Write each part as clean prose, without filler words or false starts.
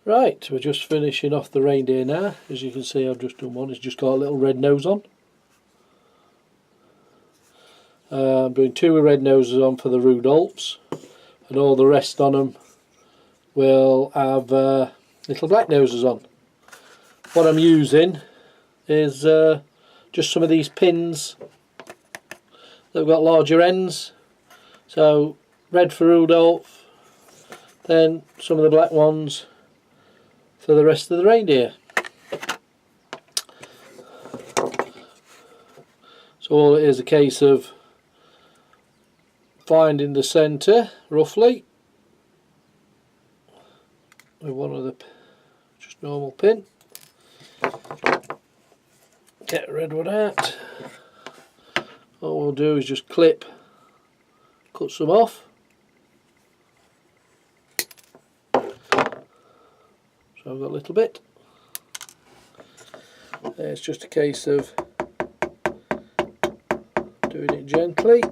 Right, we're just finishing off the reindeer now. As you can see, I've just done one. It's just got a little red nose on. I'm doing two red noses on for the Rudolphs, and all the rest on them will have little black noses on. What I'm using is just some of these pins that have got larger ends. So red for Rudolph, then some of the black ones for the rest of the reindeer. So all it is a case of finding the centre roughly with one of the just normal pin. Get the red one out. What we'll do is just cut some off. So I've got a little bit. It's just a case of doing it gently.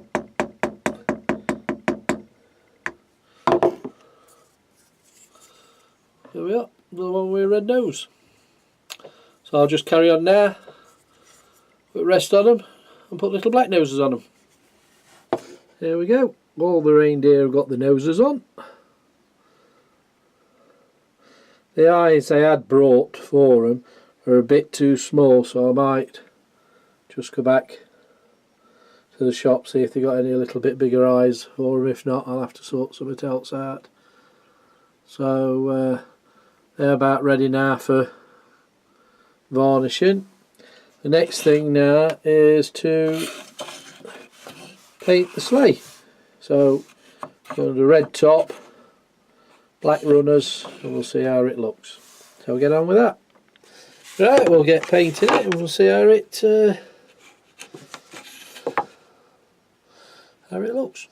There we are, the one with a red nose. So I'll just carry on now, put rest on them and put little black noses on them. There we go, all the reindeer have got the noses on. The eyes I had brought for them are a bit too small, so I might just go back to the shop, see if they got any little bit bigger eyes for them. If not, I'll have to sort something else out. So they're about ready now for varnishing. The next thing now is to paint the sleigh. So going to red top, black runners, and we'll see how it looks. So we'll get on with that. Right, we'll get painting it and we'll see how it looks.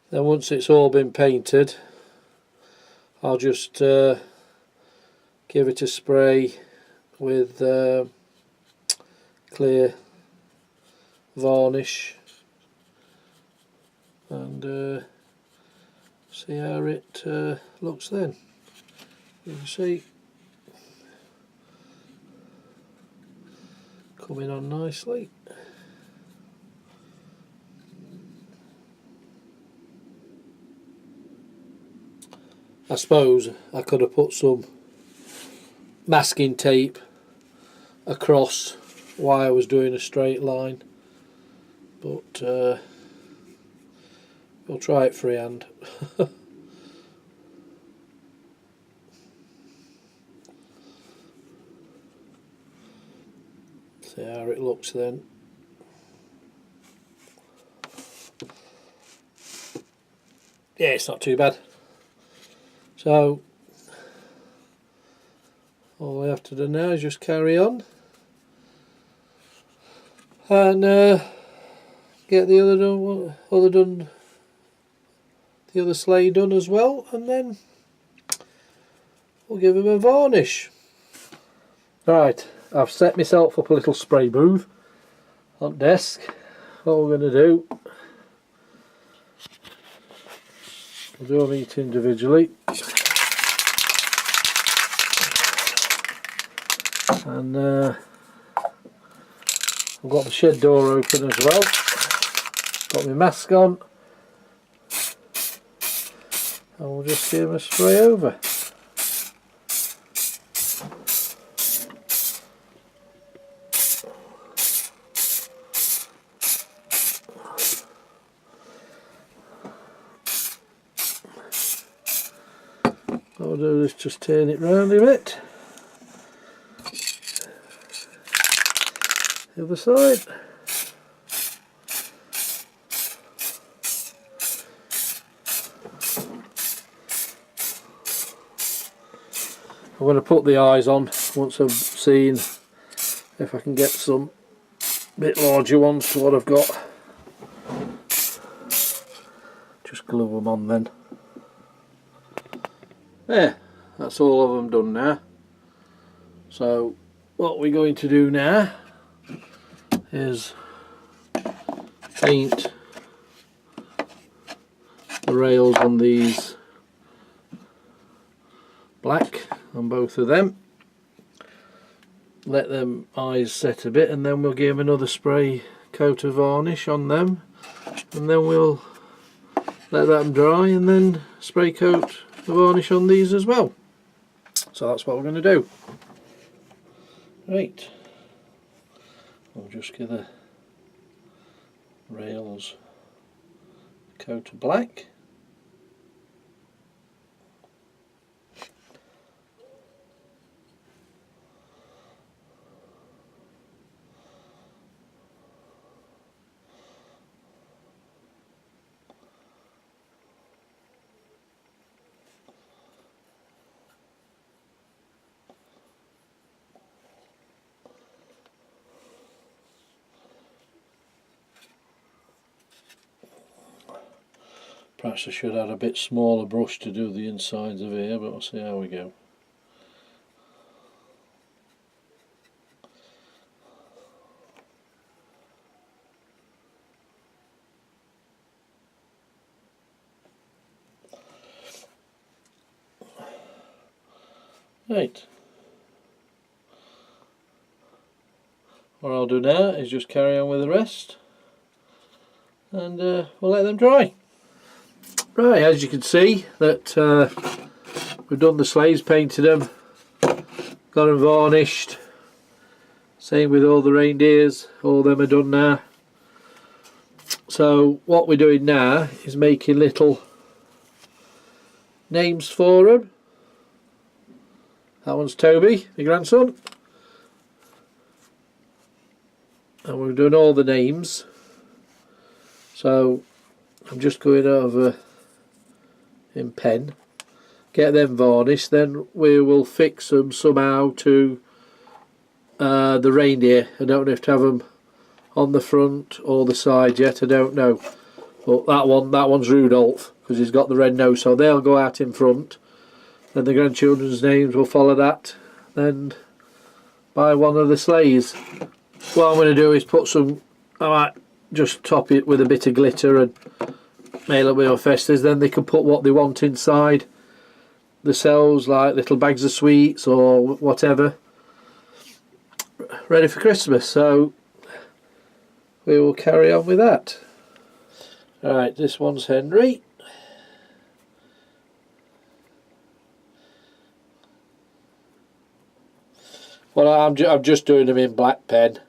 Then once it's all been painted, I'll just give it a spray with clear varnish and see how it looks then. You can see coming on nicely. I suppose I could have put some masking tape across while I was doing a straight line, but we'll try it freehand. See how it looks then. Yeah, it's not too bad. So all I have to do now is just carry on and get the other sleigh done as well, and then we'll give him a varnish. Right, I've set myself up a little spray booth on desk. What we're going to do, we'll do them each individually, and I've got the shed door open as well, got my mask on, and we'll just give him a spray over. What I'll do is just turn it round a bit. The other side. I'm going to put the eyes on once I've seen if I can get some bit larger ones to what I've got. Just glue them on then. There, that's all of them done now. So what we're going to do now is paint rails on these black on both of them. Let them eyes set a bit, and then we'll give them another spray coat of varnish on them, and then we'll let them dry and then spray coat the varnish on these as well. So that's what we're going to do. Right, we'll just give the rails a coat of black. Perhaps I should add a bit smaller brush to do the insides of here, but we'll see how we go. Right. What I'll do now is just carry on with the rest, and we'll let them dry. Right, as you can see that we've done the sleighs, painted them, got them varnished. Same with all the reindeers, all them are done now. So what we're doing now is making little names for them. That one's Toby, the grandson. And we're doing all the names. So I'm just going over in pen, get them varnished, then we will fix them somehow to the reindeer. I don't have to have them on the front or the side yet, I don't know. But that one's Rudolph, because he's got the red nose, so they'll go out in front. Then the grandchildren's names will follow that, then by one of the sleighs. What I'm going to do is put some, I might just top it with a bit of glitter and make a little bit of festas, then they can put what they want inside themselves, like little bags of sweets or whatever, ready for Christmas. So we will carry on with that. Right, this one's Henry. Well, I'm just doing them in black pen,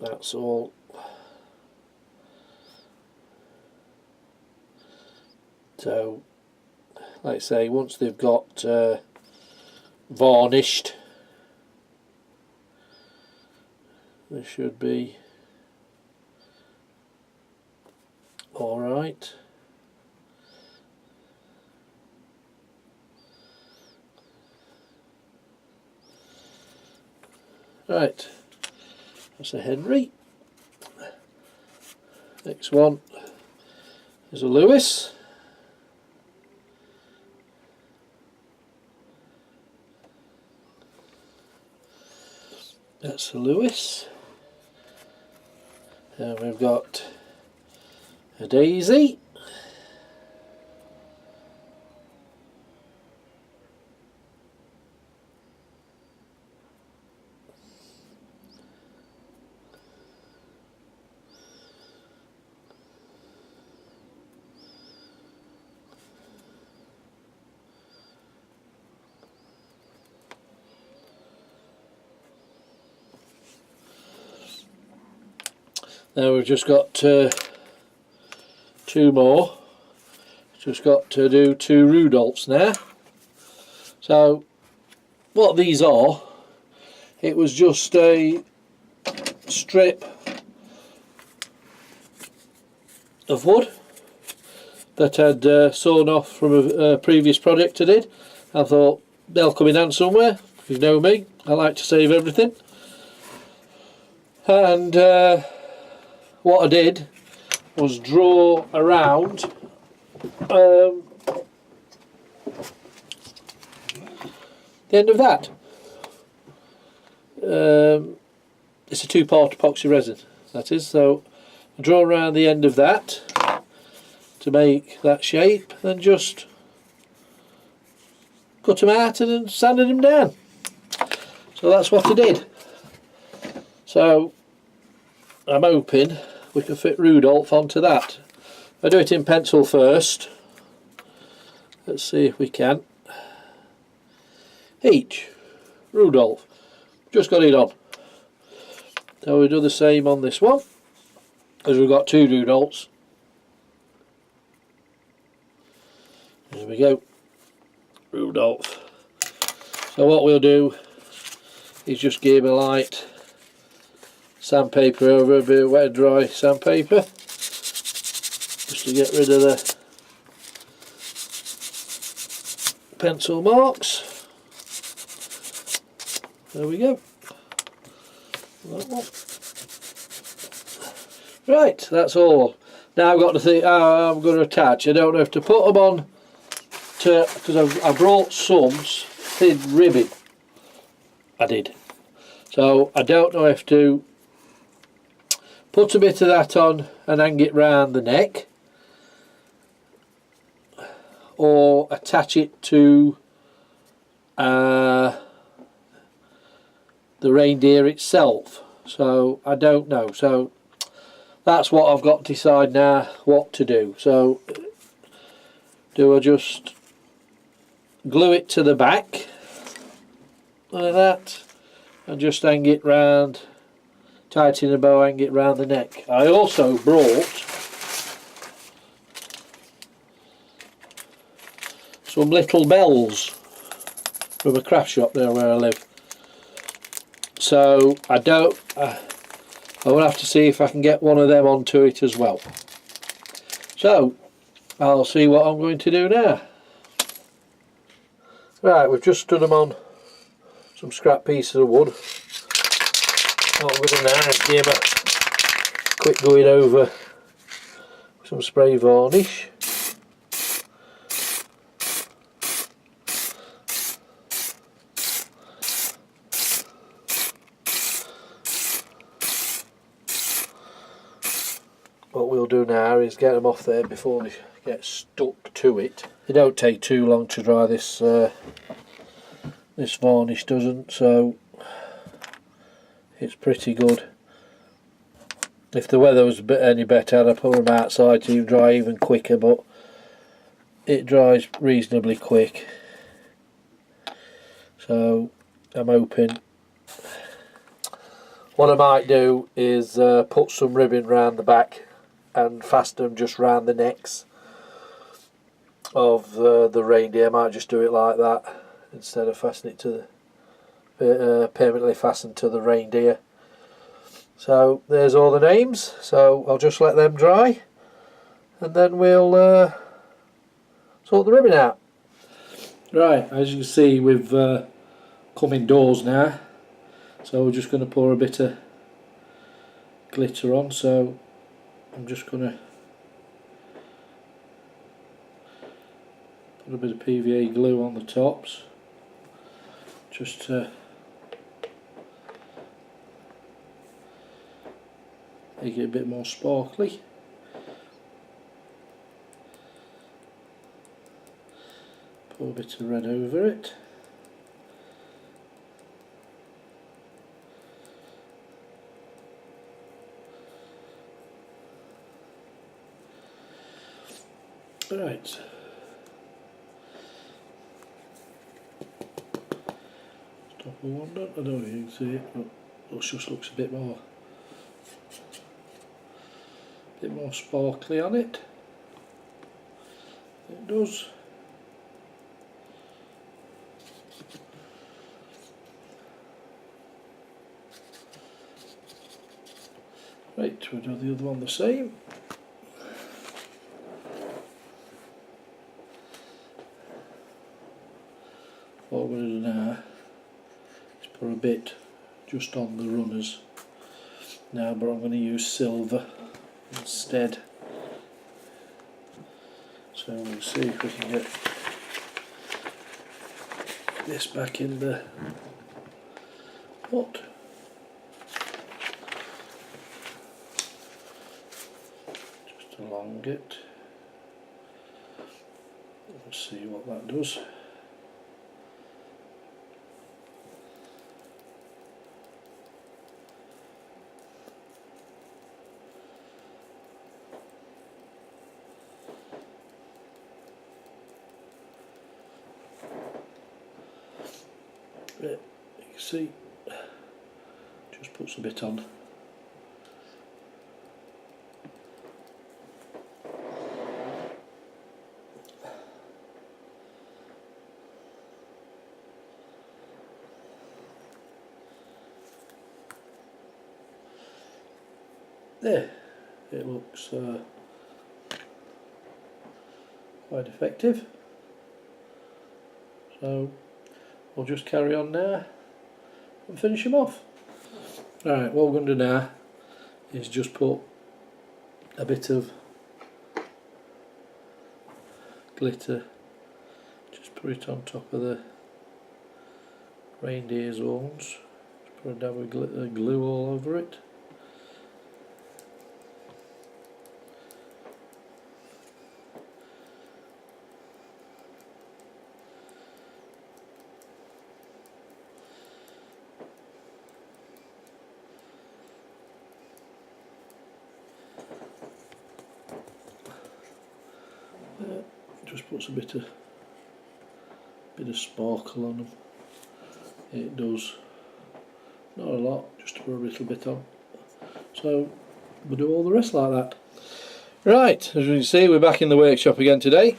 that's all. So, like I say, once they've got varnished, they should be alright. Right, that's a Henry. Next one is a Lewis. That's a Lewis. And we've got a Daisy. Now we've just got two more. Just got to do two Rudolphs now. So what these are, it was just a strip of wood that I'd sawn off from a previous project I did. I thought they'll come in hand somewhere. If you know me, I like to save everything. And what I did was draw around the end of that. It's a two-part epoxy resin, that is, so I draw around the end of that to make that shape, then just cut them out and then sanded them down. So that's what I did. So I'm hoping we can fit Rudolph onto that. I do it in pencil first. Let's see if we can. H. Rudolph. Just got it on. So we do the same on this one, as we've got two Rudolphs. There we go. Rudolph. So what we'll do is just give a light sandpaper over, a bit of wet and dry sandpaper, just to get rid of the pencil marks. There we go. That one. Right, that's all. Now I've got to think how I'm going to attach. I don't know if to put them on, because I brought some thin ribbon. I did. So I don't know if to put a bit of that on and hang it round the neck, or attach it to the reindeer itself. So I don't know. So that's what I've got to decide now what to do. So do I just glue it to the back like that and just hang it round, tighten the bow, hang it round the neck. I also brought some little bells from a craft shop there where I live. So I will have to see if I can get one of them onto it as well. So I'll see what I'm going to do now. Right, we've just stood them on some scrap pieces of wood. What I'm going to now is give a quick going over some spray varnish. What we'll do now is get them off there before they get stuck to it. They don't take too long to dry, this this varnish doesn't, so it's pretty good. If the weather was a bit any better, I'd put them outside to dry even quicker, but it dries reasonably quick. So I'm hoping. What I might do is put some ribbon round the back and fasten them just round the necks of the reindeer. I might just do it like that instead of fastening it to the permanently fastened to the reindeer. So there's all the names, so I'll just let them dry and then we'll sort the ribbon out. Right, as you can see we've come indoors now, so we're just going to pour a bit of glitter on. So I'm just going to put a bit of PVA glue on the tops just to make it a bit more sparkly. Pour a bit of red over it. Right. Top of one done. I don't know if you can see it, but it just looks a bit more sparkly on it. It does. Right, we'll do the other one the same. What we're going to do now is put a bit just on the runners now, but I'm going to use silver instead. So we'll see if we can get this back in the pot. Just along it. Let's see what that does. Yeah, you can see, just puts a bit on. There, it looks quite effective. So we'll just carry on now and finish them off. Right, what we're going to do now is just put a bit of glitter, just put it on top of the reindeer's horns, just put a dab of glue all over it. Just puts a bit of sparkle on them. It does, not a lot, just to put a little bit on. So we'll do all the rest like that. Right, as you can see, we're back in the workshop again today.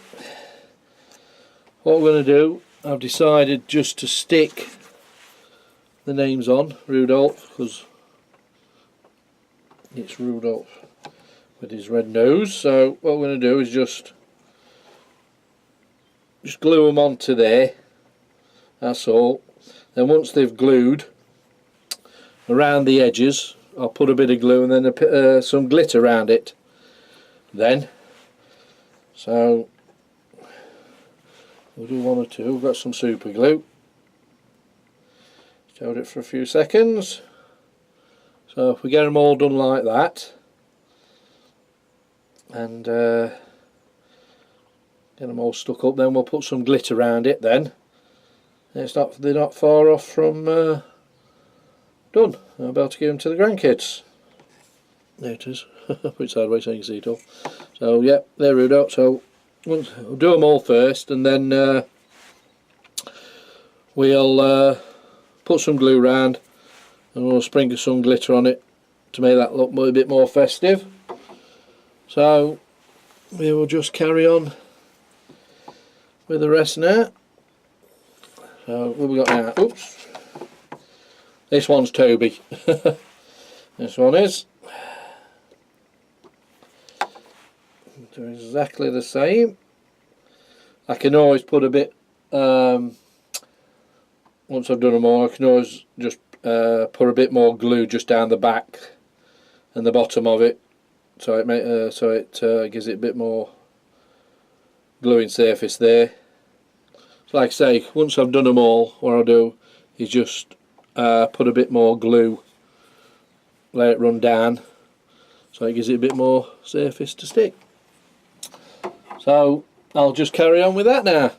What we're going to do, I've decided just to stick the names on Rudolph, because it's Rudolph with his red nose. So what we're going to do is just glue them onto there, that's all. Then once they've glued around the edges, I'll put a bit of glue and then some glitter around it then. So we'll do one or two. We've got some super glue, hold it for a few seconds. So if we get them all done like that and get them all stuck up, then we'll put some glitter around it then. And they're not far off from done. I'm about to give them to the grandkids. There it is. Put it sideways so you can see it all. So yeah, they're Rudolph. So we'll do them all first, and then we'll put some glue around and we'll sprinkle some glitter on it to make that look a bit more festive. So we will just carry on with the rest now. So what have we got now? Oops, this one's Toby. This one is. They're exactly the same. I can always put a bit, once I've done them all, I can always just put a bit more glue just down the back and the bottom of it, so it gives it a bit more gluing surface there. So like I say, once I've done them all, what I'll do is just put a bit more glue, let it run down, so it gives it a bit more surface to stick. So I'll just carry on with that now.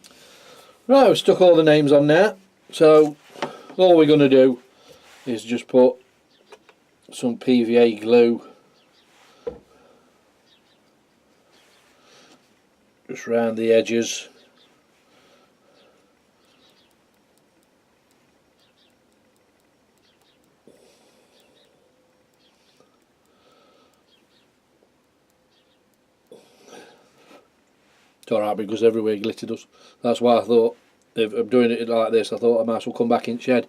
Right, we've stuck all the names on now, so all we're going to do is just put some PVA glue just round the edges. It's alright because everywhere glitter does. That's why I thought, if I'm doing it like this, I thought I might as well come back in the shed.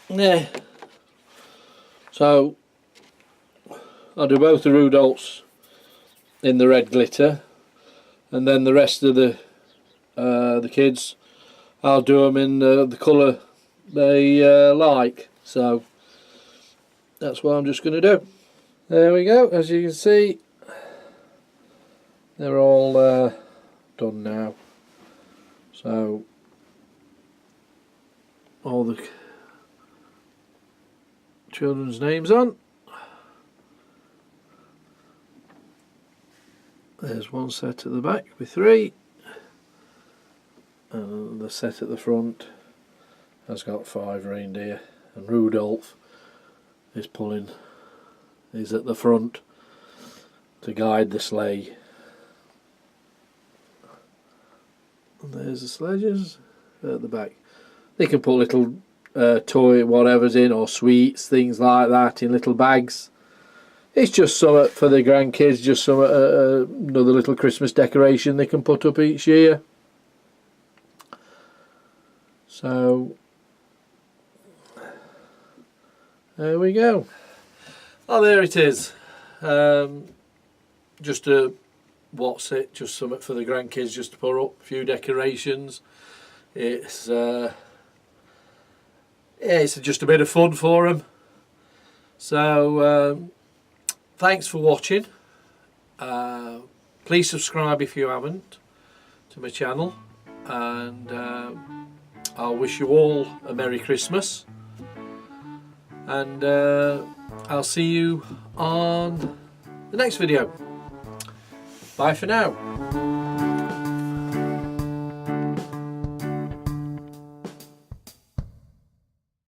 Yeah. So I'll do both the Rudolphs in the red glitter, and then the rest of the kids, I'll do them in the colour they like. So that's what I'm just going to do. There we go. As you can see, they're all done now. So all the children's names on. There's one set at the back with 3, and the set at the front has got 5 reindeer, and Rudolph is at the front to guide the sleigh. And there's the sledges at the back. They can put little toy whatever's in, or sweets, things like that, in little bags. It's just something for the grandkids, just some another little Christmas decoration they can put up each year. So there we go. Oh, there it is. Just just something for the grandkids, just to put up a few decorations. It's it's just a bit of fun for them. So thanks for watching. Please subscribe if you haven't to my channel, and I'll wish you all a Merry Christmas, and I'll see you on the next video. Bye for now.